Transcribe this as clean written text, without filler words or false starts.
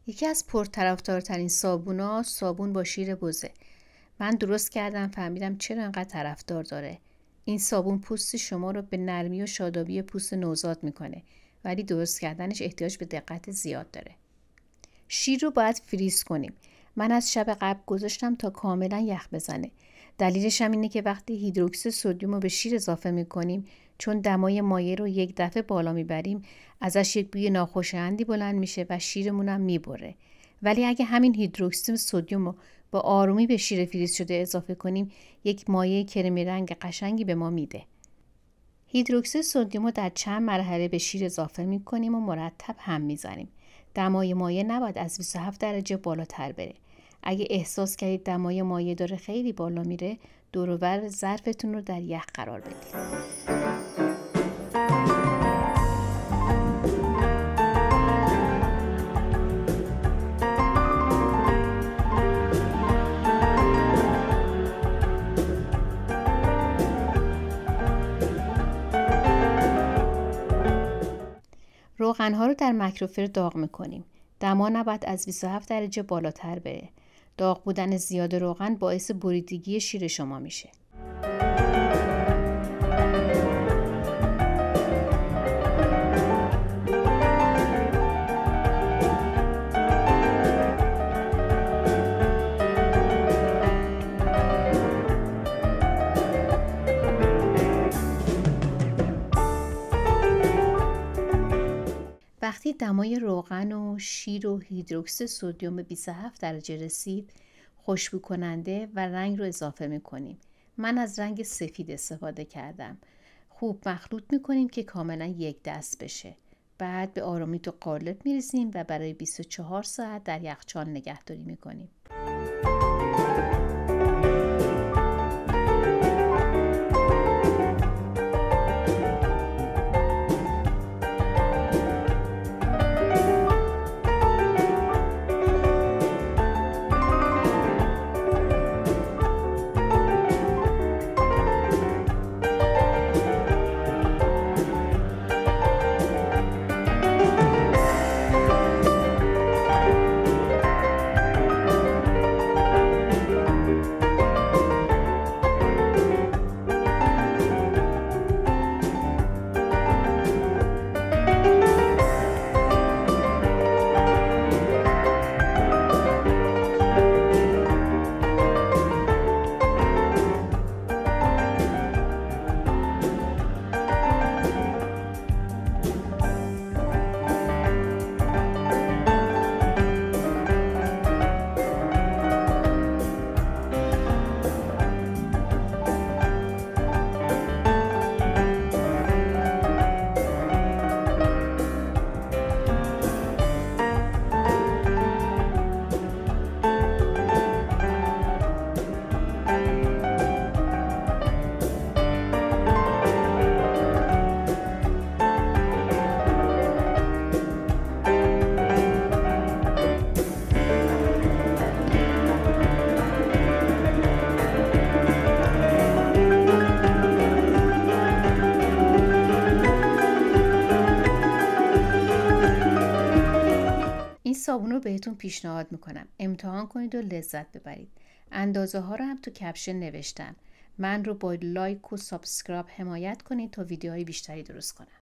یکی از پرطرفدارترین صابونا صابون با شیر بزه. من درست کردم فهمیدم چرا انقدر طرفدار داره. این صابون پوست شما رو به نرمی و شادابی پوست نوزاد میکنه، ولی درست کردنش احتیاج به دقت زیاد داره. شیر رو باید فریز کنیم. من از شب قبل گذاشتم تا کاملا یخ بزنه. دلیلش هم اینه که وقتی هیدروکسید سدیم رو به شیر اضافه میکنیم، چون دمای مایع رو یک دفعه بالا میبریم، ازش یک بوی ناخوشایندی بلند میشه و شیرمون هم میبره. ولی اگه همین هیدروکسید سدیم رو با آرومی به شیر فریز شده اضافه کنیم، یک مایع کرمی رنگ قشنگی به ما میده. هیدروکسید سدیم رو در چند مرحله به شیر اضافه میکنیم و مرتب هم میزنیم. دمای مایع نباید از 27 درجه بالاتر بره. اگه احساس کردید دمای مایع داره خیلی بالا میره، دور و بر ظرفتون رو در یخ قرار بدید. روغن‌ها رو در مایکروفر داغ می‌کنیم. دما نباید از 27 درجه بالاتر بره. داغ بودن زیاد روغن باعث بریدگی شیر شما میشه. وقتی دمای روغن و شیر و هیدروکسید سدیم به 27 درجه رسید، خوشبو کننده و رنگ رو اضافه میکنیم. من از رنگ سفید استفاده کردم. خوب مخلوط میکنیم که کاملا یک دست بشه. بعد به آرامی تو قالب میریزیم و برای 24 ساعت در یخچال نگهداری میکنیم. این صابون رو بهتون پیشنهاد میکنم. امتحان کنید و لذت ببرید. اندازه ها رو هم تو کپشن نوشتم. من رو با لایک و سابسکرایب حمایت کنید تا ویدیوهای بیشتری درست کنم.